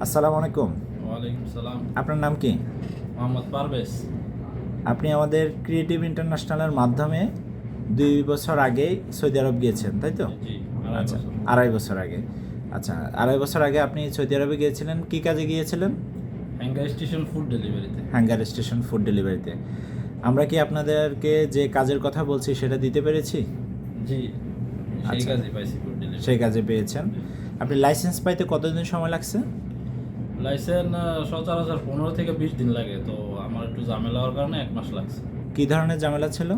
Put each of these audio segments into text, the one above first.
আসসালামু আলাইকুম। ওয়ালাইকুম সালাম। আপনার নাম কি? মোহাম্মদ পারভেজ। আপনি আমাদের ক্রিয়েটিভ ইন্টারন্যাশনালের মাধ্যমে 2 বছর আগে সৌদি আরব গিয়েছেন, তাই তো? জি, আচ্ছা, 2.5 বছর আগে। আচ্ছা, 2.5 বছর আগে আপনি সৌদি আরবে গিয়েছিলেন, কি কাজে গিয়েছিলেন? হ্যাঙ্গার স্টেশন ফুড ডেলিভারিতে। হ্যাঙ্গার স্টেশন ফুড ডেলিভারিতে। আমরা কি আপনাদেরকে যে কাজের কথা বলছি সেটা দিতে পেরেছি? জি, সেই আচ্ছা। কাজে পাইছি ফুড ডেলিভারি। সেই কাজে পেয়েছেন। আপনি লাইসেন্স পাইতে কতদিন সময় লাগছে? লাইসেন্স সচরাচর 15 থেকে 20 দিন লাগে, তো আমার একটু ঝামেলা হওয়ার কারণে 1 মাস লাগছে। কি ধরনের ঝামেলা ছিল?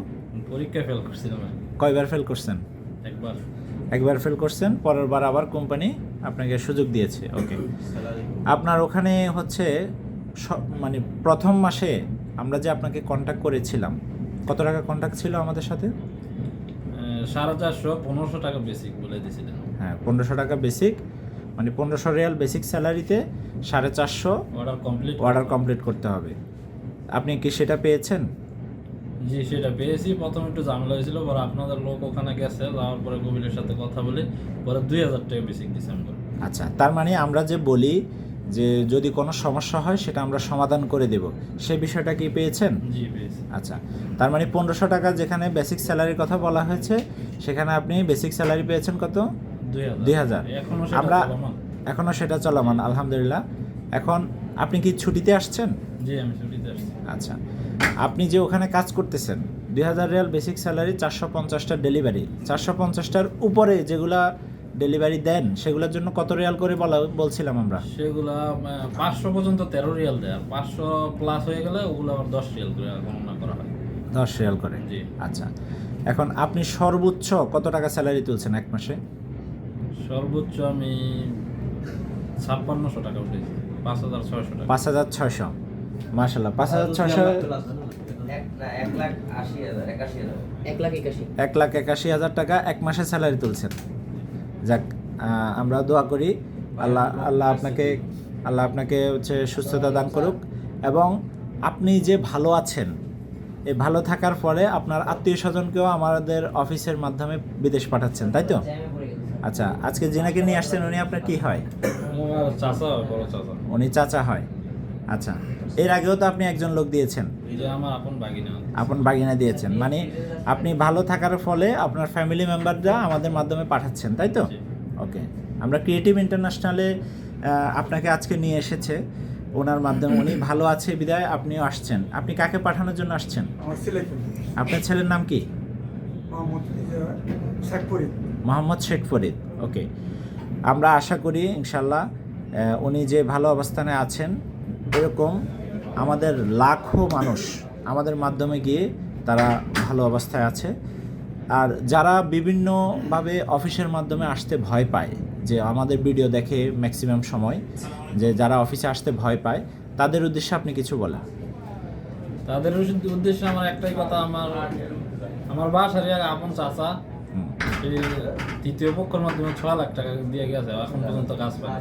পরীক্ষায় ফেল করছিলাম আমি। কয়বার ফেল করছেন? একবার। একবার ফেল করছেন, পরের বার আবার কোম্পানি আপনাকে সুযোগ দিয়েছে। ওকে, আপনার ওখানে হচ্ছে মানে প্রথম মাসে আমরা যে আপনাকে কন্ট্যাক্ট করেছিলাম, কত টাকা কন্ট্যাক্ট ছিল আমাদের সাথে? 450 1500 টাকা বেসিক বলে দিয়েছিলেন। হ্যাঁ, 1500 টাকা বেসিক, মানে 1500 রিয়াল বেসিক স্যালারিতে 450 অর্ডার কমপ্লিট করতে হবে। আপনি কি সেটা পেয়েছেন? জি, সেটা পেয়েছি। প্রথম একটু ঝামেলা হয়েছিল, পরে আপনাদের লোক ওখানে গেছে, যাওয়ার পরে কবিলের সাথে কথা বলে পরে 2000 টাকা বেসিক দিয়েছি আমরা। আচ্ছা, তার মানে আমরা যে বলি যে যদি কোনো সমস্যা হয় সেটা আমরা সমাধান করে দেব, সে বিষয়টা কি পেয়েছেন? জি, পেয়েছি। আচ্ছা, তার মানে 1500 টাকা যেখানে বেসিক স্যালারির কথা বলা হয়েছে, সেখানে আপনি বেসিক স্যালারি পেয়েছেন কত? 2000। আমরা এখনও সেটা চলমান, আলহামদুলিল্লাহ। এখন আপনি কি ছুটিতে আসছেন? জি, আমি ছুটিতে আসছি। আচ্ছা, আপনি যে ওখানে কাজ করতেছেন, 2000 রিয়াল বেসিক স্যালারি, 450টা ডেলিভারি, 450টার উপরে যেগুলা ডেলিভারি দেন সেগুলোর জন্য কত রিয়াল করে বলছিলাম আমরা? সেগুলা 500 পর্যন্ত 13 রিয়াল দেয়, আর 500 প্লাস হয়ে গেলে ওগুলো আবার 10 রিয়াল করে গণনা করা হয়। 10 রিয়াল করে। জি। আচ্ছা, এখন আপনি সর্বোচ্চ কত টাকা স্যালারি তুলছেন এক মাসে? সর্বোচ্চ আমি 5600 টাকা উঠেছি, 5600 টাকা। 5600। মাশাআল্লাহ, 5600। 1,81,000 টাকা এক মাসে স্যালারি তুলছেন। যাক, আমরা দোয়া করি আল্লাহ আপনাকে হচ্ছে সুস্থতা দান করুক, এবং আপনি যে ভালো আছেন, এই ভালো থাকার ফলে আপনার আত্মীয় স্বজনকেও আমাদের অফিসের মাধ্যমে বিদেশ পাঠাচ্ছেন, তাই তো? আচ্ছা, আজকে যিনাকে নিয়ে আসছেন উনি আপনার কি হয়? আমার চাচা হয়, বড় চাচা। উনি চাচা হয়। আচ্ছা, এর আগেও তো আপনি একজন লোক দিয়েছেন, এই যে আমার আপন ভাগিনা। আপন বাগিনা দিয়েছেন, মানে আপনি ভালো থাকার ফলে আপনার ফ্যামিলি মেম্বাররা আমাদের মাধ্যমে পাঠাচ্ছেন, তাই তো? জি। ওকে, আমরা ক্রিয়েটিভ ইন্টারন্যাশনালে আপনাকে আজকে নিয়ে এসেছে, ওনার মাধ্যমে উনি ভালো আছে বিদায় আপনিও আসছেন। আপনি কাকে পাঠানোর জন্য আসছেন? আমার ছেলেকে। আপনার ছেলের নাম কি? মোহাম্মদ শেখ ফরিদ। মোহাম্মদ শেখ ফরিদ। ওকে, আমরা আশা করি ইনশাল্লাহ উনি যে ভালো অবস্থানে আছেন, এরকম আমাদের লাখো মানুষ আমাদের মাধ্যমে গিয়ে তারা ভালো অবস্থায় আছে। আর যারা বিভিন্নভাবে অফিসের মাধ্যমে আসতে ভয় পায়, যে আমাদের ভিডিও দেখে ম্যাক্সিমাম সময়, যে যারা অফিসে আসতে ভয় পায়, তাদের উদ্দেশ্যে আপনি কিছু বলেন। তাদের উদ্দেশ্যে আমার একটাই কথা, আমার বাসার আপন চাচা এই তৃতীয় পক্ষের মাধ্যমে 6 লাখ টাকা দিয়ে গেছে, এখন পর্যন্ত কাজ পায় না।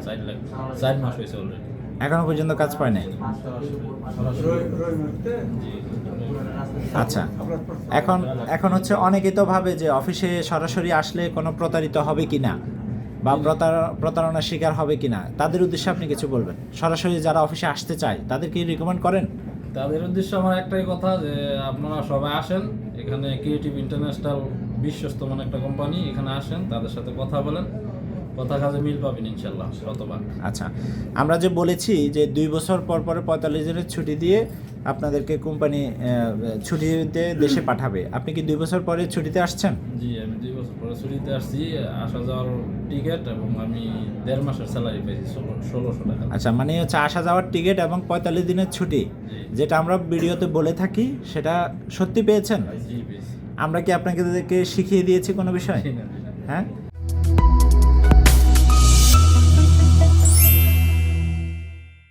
4 মাস হয়েছে অলরেডি, এখনো পর্যন্ত কাজ পায় নাই। আচ্ছা, এখন হচ্ছে অনেকেই তো ভাবে যে অফিসে সরাসরি আসলে কোনো প্রতারিত হবে কিনা, বা প্রতারণার শিকার হবে কিনা, তাদের উদ্দেশ্যে আপনি কিছু বলবেন। সরাসরি যারা অফিসে আসতে চায় তাদেরকে রিকমেন্ড করেন? তাদের উদ্দেশ্যে আমার একটাই কথা, যে আপনারা সবাই আসেন এখানে, ক্রিয়েটিভ ইন্টারন্যাশনাল বিশ্বস্ত মানে একটা কোম্পানি, এখানে আসেন, তাদের সাথে কথা বলেন, কথা কাজে মিল পাবেন ইনশাল্লাহ শতভাগ। আচ্ছা, আমরা যে বলেছি যে 2 বছর পর পরে 45 দিনের ছুটি দিয়ে আপনাদেরকে কোম্পানি ছুটিতে দেশে পাঠাবে, আপনি কি 2 বছর পরে ছুটিতে আসছেন? জি, আমি 2 বছর পরে ছুটিতে আসছি, আসা যাওয়ার টিকিট এবং আমি 1.5 মাসের স্যালারি পেয়েছি 1600 টাকা। আচ্ছা, মানে হচ্ছে আসা যাওয়ার টিকিট এবং 45 দিনের ছুটি, যেটা আমরা ভিডিওতে বলে থাকি, সেটা সত্যি পেয়েছেন? জি, পেয়েছি। আমরা কি আপনাদেরকে শিখিয়ে দিয়েছি কোনো বিষয়? হ্যাঁ,